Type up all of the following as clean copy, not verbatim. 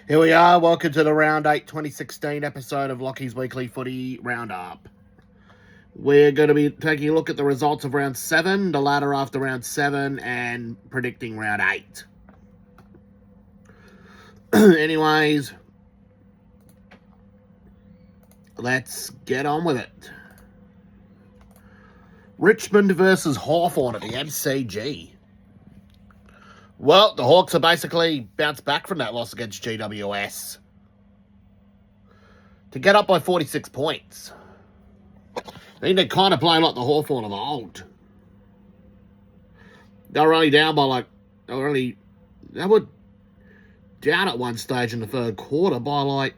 Here we are. Welcome to the Round 8 2016 episode of Lachie's Weekly Footy Roundup. We're going to be taking a look at the results of Round 7, the ladder after Round 7, and predicting Round 8. Anyways, let's get on with it. Richmond versus Hawthorn at the MCG. Well, the Hawks are basically bounced back from that loss against GWS to get up by 46 points. I think they're kind of playing like the Hawthorn of old. They were only down by they were down at one stage in the third quarter by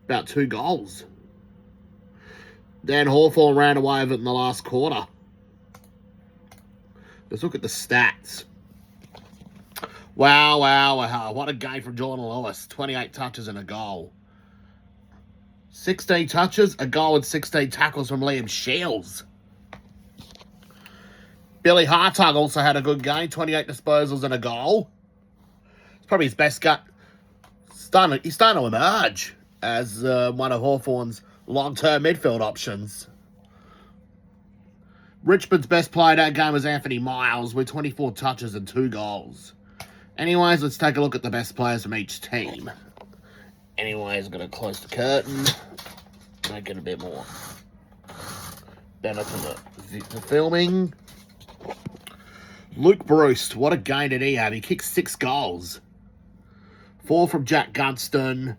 about 2 goals. Then Hawthorn ran away with it in the last quarter. Let's look at the stats. Wow. What a game from Jordan Lewis. 28 touches and a goal. 16 touches, a goal and 16 tackles from Liam Shields. Billy Hartog also had a good game. 28 disposals and a goal. It's probably his best gut. He's starting to emerge as one of Hawthorn's long-term midfield options. Richmond's best player that game was Anthony Miles with 24 touches and 2 goals. Anyways, let's take a look at the best players from each team. Anyways, I'm going to close the curtain. Make it a bit more better for the filming. Luke Bruce, what a game did he have? He kicked 6 goals. 4 from Jack Gunston.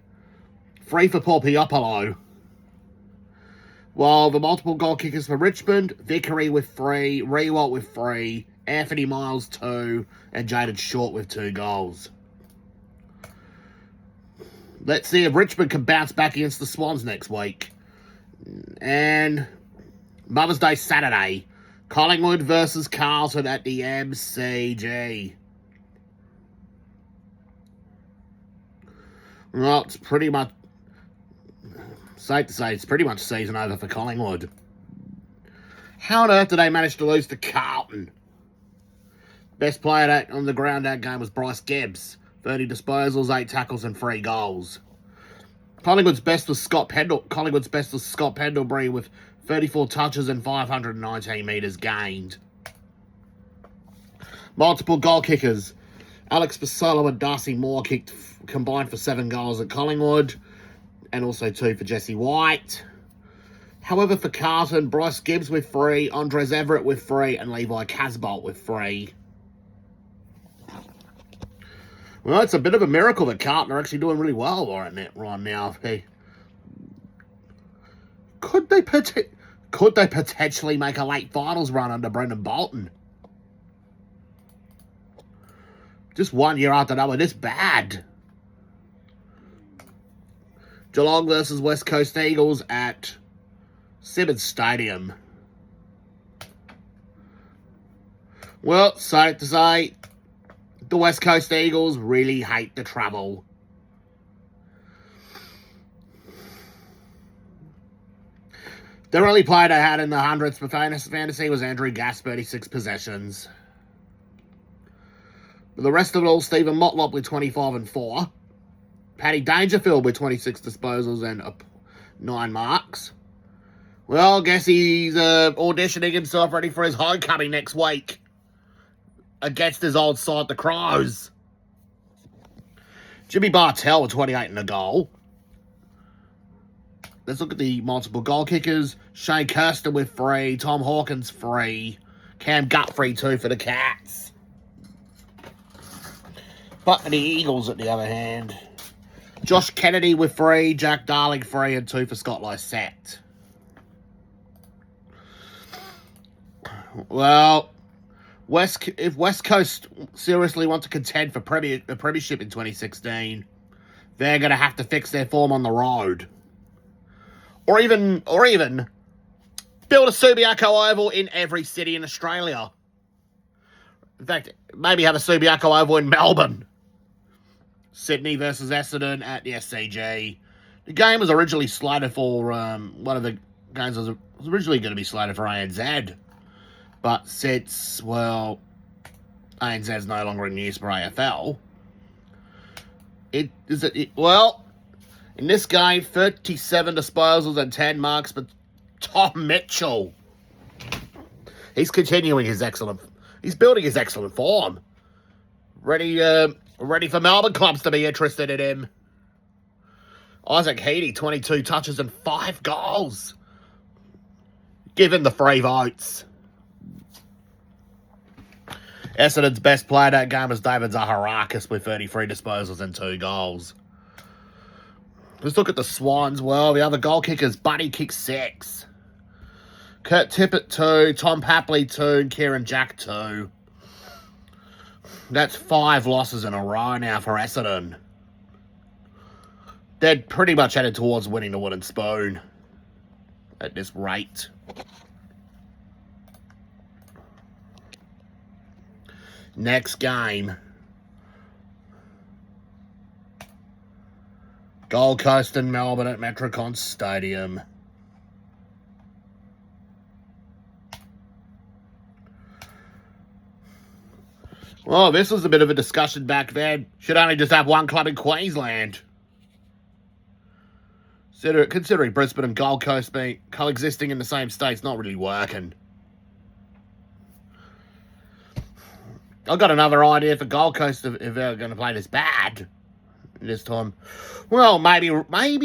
3 for Paul Piopolo. While the multiple goal kickers for Richmond, Vickery with 3, Rewalt with 3, Anthony Miles 2, and Jaden Short with 2 goals. Let's see if Richmond can bounce back against the Swans next week. And Mother's Day Saturday, Collingwood versus Carlton at the MCG. Well, it's pretty much safe to say it's pretty much season over for Collingwood. How on earth did they manage to lose to Carlton? Best player on the ground that game was Bryce Gibbs. 30 disposals, 8 tackles, and 3 goals. Collingwood's best was Scott Pendlebury with 34 touches and 519 metres gained. Multiple goal kickers. Alex Basolo and Darcy Moore combined for 7 goals at Collingwood, and also 2 for Jesse White. However, for Carlton, Bryce Gibbs with 3, Andres Everett with 3, and Levi Casbolt with 3. Well, it's a bit of a miracle that Carlton are actually doing really well right now. Hey, could they potentially make a late finals run under Brendan Bolton? Just 1 year after they were this bad. Geelong versus West Coast Eagles at Simmons Stadium. Well, safe to say, the West Coast Eagles really hate the travel. The only player they had in the hundreds for fantasy was Andrew Gass, 36 possessions. But the rest of it all, Stephen Motlop with 25 and 4. Paddy Dangerfield with 26 disposals and 9 marks. Well, I guess he's auditioning himself ready for his homecoming next week against his old side, the Crows. Jimmy Bartell with 28 and a goal. Let's look at the multiple goal kickers. Shane Kirsten with 3, Tom Hawkins 3, Cam Guthrie 2 for the Cats. But for the Eagles, at the other hand, Josh Kennedy with 3, Jack Darling 3, and 2 for Scott Lysette. Well, if West Coast seriously want to contend for the premiership in 2016, they're going to have to fix their form on the road. Or even build a Subiaco Oval in every city in Australia. In fact, maybe have a Subiaco Oval in Melbourne. Sydney versus Essendon at the SCG. The game was originally slated for, one of the games was originally going to be slated for ANZ. But since, well, ANZ's no longer in use for AFL, Well, in this game, 37 disposals and 10 marks, but Tom Mitchell. He's continuing his excellent... He's building his excellent form. Ready for Melbourne clubs to be interested in him. Isaac Heaney, 22 touches and 5 goals. Give him the free votes. Essendon's best player that game was David Zaharakis with 33 disposals and 2 goals. Let's look at the Swans. Well, the other goal kickers, Buddy kicked 6. Kurt Tippett 2, Tom Papley 2, and Kieran Jack 2. That's 5 losses in a row now for Essendon. They're pretty much headed towards winning the wooden spoon at this rate. Next game. Gold Coast and Melbourne at Metricon Stadium. Well, this was a bit of a discussion back then. Should only just have one club in Queensland. Considering Brisbane and Gold Coast being coexisting in the same state's not really working. I've got another idea for Gold Coast if they're going to play this bad this time. Well, maybe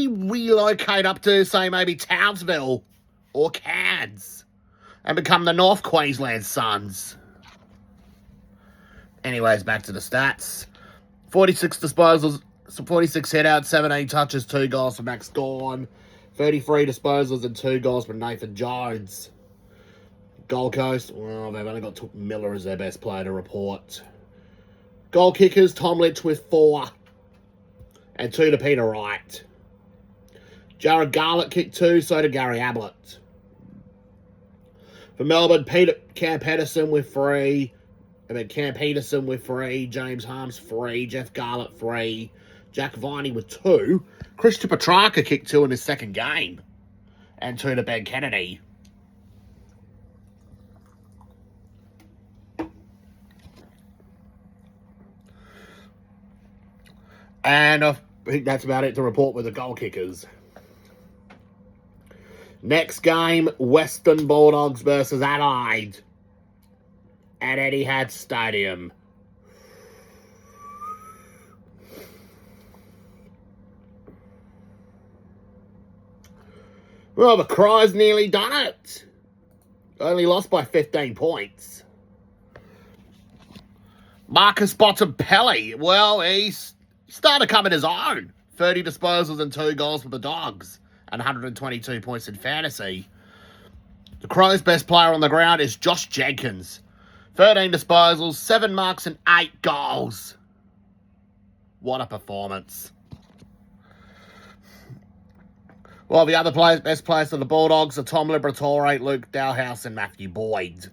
relocate up to, say, maybe Townsville or Cairns and become the North Queensland Suns. Anyways, back to the stats. 46 disposals, 46 headouts, 17 touches, 2 goals for Max Gawn. 33 disposals and 2 goals for Nathan Jones. Gold Coast, well, they've only got Took Miller as their best player to report. Goal kickers, Tom Lynch with 4. And 2 to Peter Wright. Jared Garlett kicked 2, so did Gary Ablett. For Melbourne, Cam Pedersen with 3. And then Cam Peterson with 3. James Harms 3. Jeff Garlett 3. Jack Viney with 2. Christian Petrarca kicked 2 in his second game. And 2 to Ben Kennedy. And I think that's about it to report with the goal kickers. Next game, Western Bulldogs versus Adelaide at Etihad Stadium. Well, the Crows nearly done it. Only lost by 15 points. Marcus Bontempelli, well, he's starting to come in his own. 30 disposals and 2 goals for the Dogs and 122 points in fantasy. The Crows' best player on the ground is Josh Jenkins. 13 disposals, 7 marks and 8 goals. What a performance. Well, the other best players for the Bulldogs are Tom Liberatore, Luke Dalhouse and Matthew Boyd.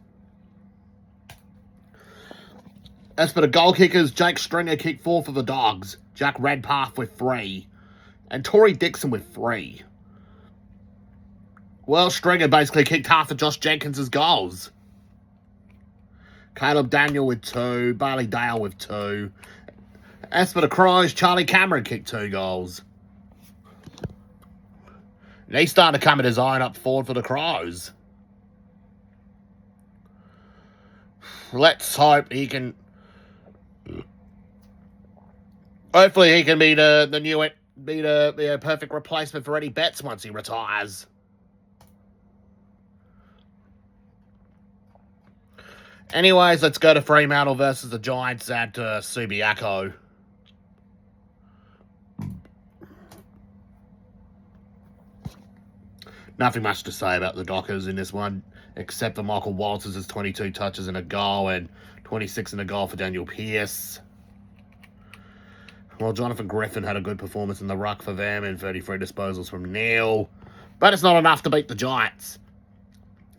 As for the goal kickers, Jake Stringer kicked 4 for the Dogs. Jack Redpath with 3. And Tory Dixon with 3. Well, Stringer basically kicked half of Josh Jenkins' goals. Caleb Daniel with 2. Barley Dale with 2. As for the Crows, Charlie Cameron kicked 2 goals. And he's starting to come in his own up forward for the Crows. Let's hope he can... Hopefully he can be the perfect replacement for Eddie Betts once he retires. Anyways, let's go to Fremantle versus the Giants at Subiaco. Nothing much to say about the Dockers in this one, except for Michael Walters' 22 touches and a goal and 26 and a goal for Daniel Pearce. Well, Jonathan Griffin had a good performance in the ruck for them and 33 disposals from Neil. But it's not enough to beat the Giants.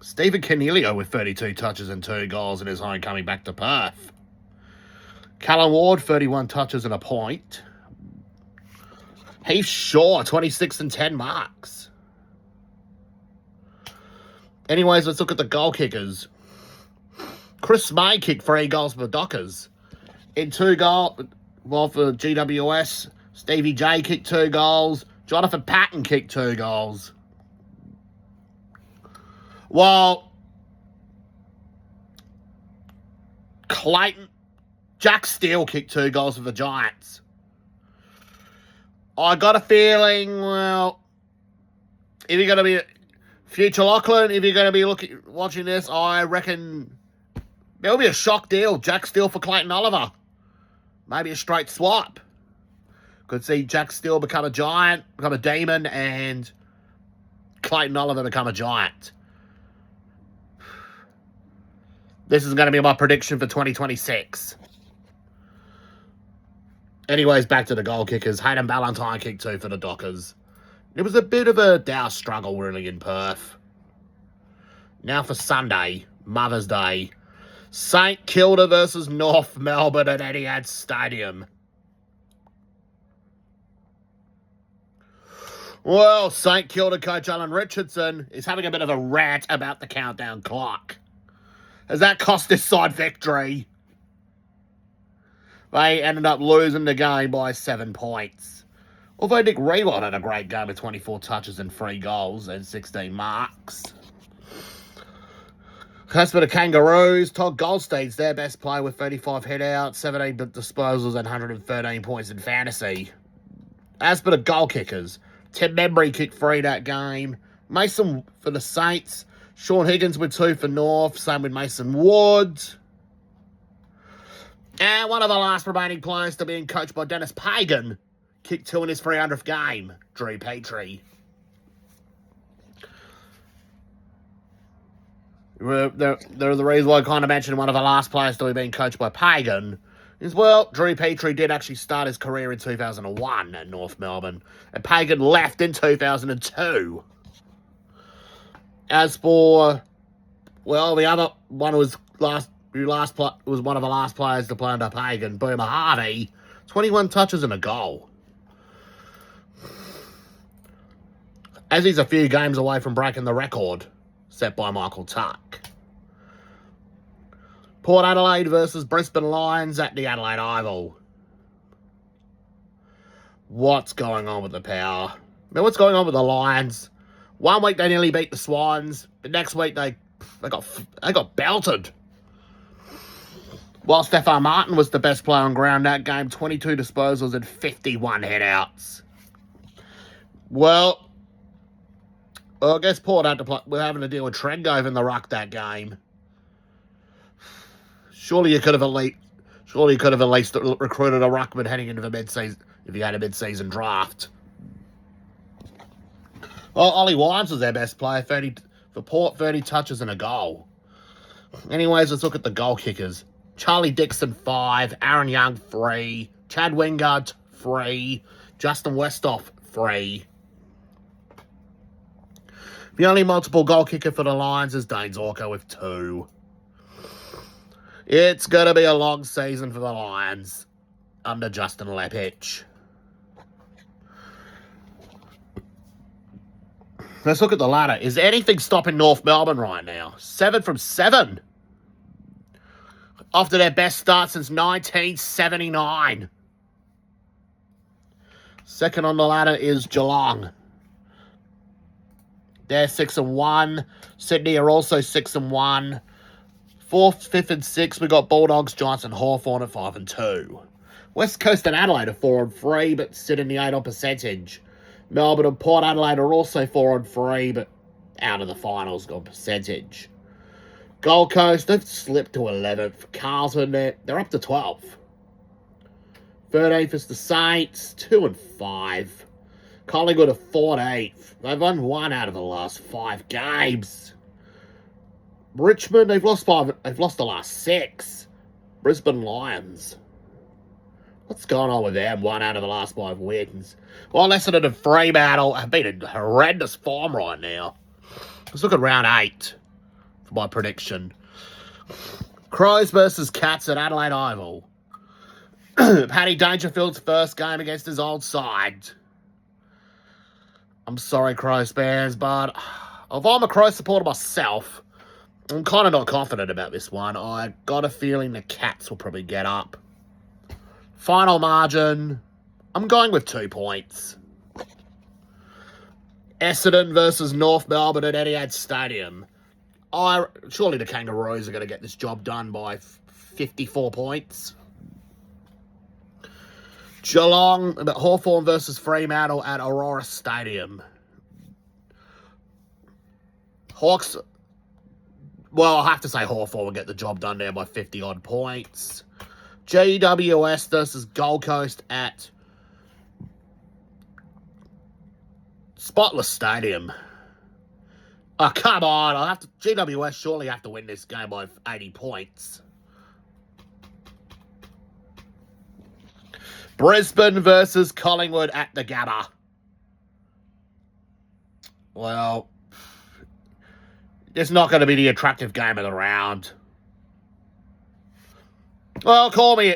Stephen Cornelio with 32 touches and 2 goals in his homecoming back to Perth. Callum Ward, 31 touches and a point. Heath Shaw, 26 and 10 marks. Anyways, let's look at the goal kickers. Chris May kicked 3 goals for the Dockers. In 2 goals... Well, for GWS, Stevie J kicked 2 goals. Jonathan Patton kicked 2 goals. Well, Jack Steele kicked 2 goals for the Giants. I got a feeling, well, if you're going to be future Lachlan, if you're going to be watching this, I reckon there'll be a shock deal. Jack Steele for Clayton Oliver. Maybe a straight swap. Could see Jack Steele become a Giant, become a Demon, and Clayton Oliver become a Giant. This is going to be my prediction for 2026. Anyways, back to the goal kickers. Hayden Ballantyne kicked 2 for the Dockers. It was a bit of a dour struggle, really, in Perth. Now for Sunday, Mother's Day. St Kilda versus North Melbourne at Etihad Stadium. Well, St Kilda coach Alan Richardson is having a bit of a rant about the countdown clock. Has that cost this side victory? They ended up losing the game by 7 points. Although Nick Rewalt had a great game with 24 touches and 3 goals and 16 marks. As for the Kangaroos, Todd Goldstein's their best player with 35 hit-outs, 17 disposals and 113 points in fantasy. As for the goal kickers, Tim Membry kicked 3 that game. Mason for the Saints. Sean Higgins with 2 for North. Same with Mason Wood. And one of the last remaining players to being coached by Dennis Pagan kicked 2 in his 300th game, Drew Petrie. The reason why I kind of mentioned one of the last players to be being coached by Pagan is, well, Drew Petrie did actually start his career in 2001 at North Melbourne, and Pagan left in 2002. As for, well, the other one was was one of the last players to play under Pagan, Boomer Harvey, 21 touches and a goal. As he's a few games away from breaking the record set by Michael Tuck. Port Adelaide versus Brisbane Lions at the Adelaide Oval. What's going on with the Power? Now, what's going on with the Lions? 1 week they nearly beat the Swans. The next week they got belted. While Stefan Martin was the best player on ground that game, 22 disposals and 51 headouts. Well, I guess Port had to play. We're having to deal with Trengove in the ruck that game. Surely you could have at least recruited a ruckman heading into the mid-season if you had a mid-season draft. Well, Ollie Wines was their best player, 30 for Port, 30 touches and a goal. Anyways, let's look at the goal kickers. Charlie Dixon, 5. Aaron Young, 3. Chad Wingard, 3. Justin Westhoff, 3. The only multiple goal kicker for the Lions is Dane Zorko with 2. It's going to be a long season for the Lions under Justin Lepich. Let's look at the ladder. Is anything stopping North Melbourne right now? 7 from 7. After their best start since 1979. Second on the ladder is Geelong. They're 6-1. Sydney are also 6-1. 4th, 5th, and 6th, we got Bulldogs, Giants, and Hawthorn at 5-2. West Coast and Adelaide are 4-3, but sit in the 8 on percentage. Melbourne and Port Adelaide are also 4-3, but out of the finals on percentage. Gold Coast, they've slipped to 11th. Carlton, they're up to 12th. 13th is the Saints, 2-5. Collingwood are 14th. They've won 1 out of the last 5 games. Richmond, they've lost the last 6. Brisbane Lions. What's going on with them? 1 out of the last 5 wins. Well, Essendon and Fremantle have been in horrendous form right now. Let's look at round 8 for my prediction. Crows versus Cats at Adelaide Oval. Paddy Dangerfield's first game against his old side. I'm sorry, Crows fans, but although I'm a Crows supporter myself, I'm kind of not confident about this one. I got a feeling the Cats will probably get up. Final margin, I'm going with 2 points. Essendon versus North Melbourne at Etihad Stadium. Surely the Kangaroos are going to get this job done by 54 points. Geelong, Hawthorn versus Fremantle at Aurora Stadium. Hawks, well, I'll have to say Hawthorn will get the job done there by 50-odd points. GWS versus Gold Coast at Spotless Stadium. Oh, come on. GWS surely have to win this game by 80 points. Brisbane versus Collingwood at the Gabba. Well, it's not going to be the attractive game of the round. Well, call me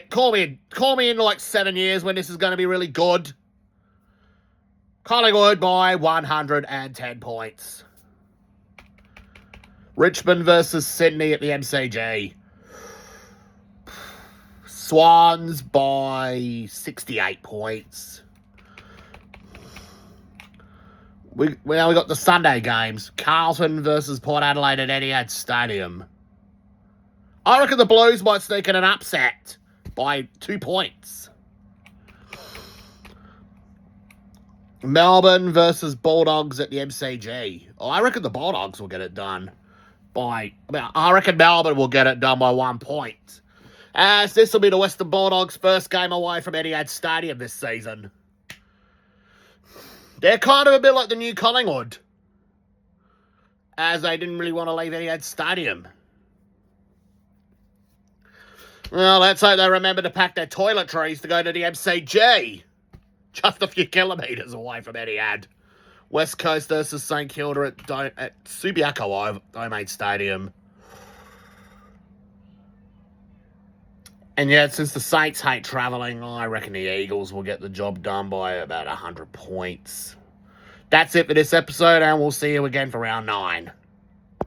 in like 7 years when this is going to be really good. Collingwood by 110 points. Richmond versus Sydney at the MCG. Swans by 68 points. We got the Sunday games. Carlton versus Port Adelaide at Etihad Stadium. I reckon the Blues might sneak in an upset by 2 points. Melbourne versus Bulldogs at the MCG. I reckon the Bulldogs will get it done I reckon Melbourne will get it done by 1 point. As this will be the Western Bulldogs' first game away from Etihad Stadium this season. They're kind of a bit like the new Collingwood, as they didn't really want to leave Etihad Stadium. Well, let's hope they remember to pack their toiletries to go to the MCG. Just a few kilometres away from Etihad. West Coast versus St Kilda at Subiaco Domain Stadium. And yet, since the Saints hate travelling, I reckon the Eagles will get the job done by about 100 points. That's it for this episode, and we'll see you again for round 9.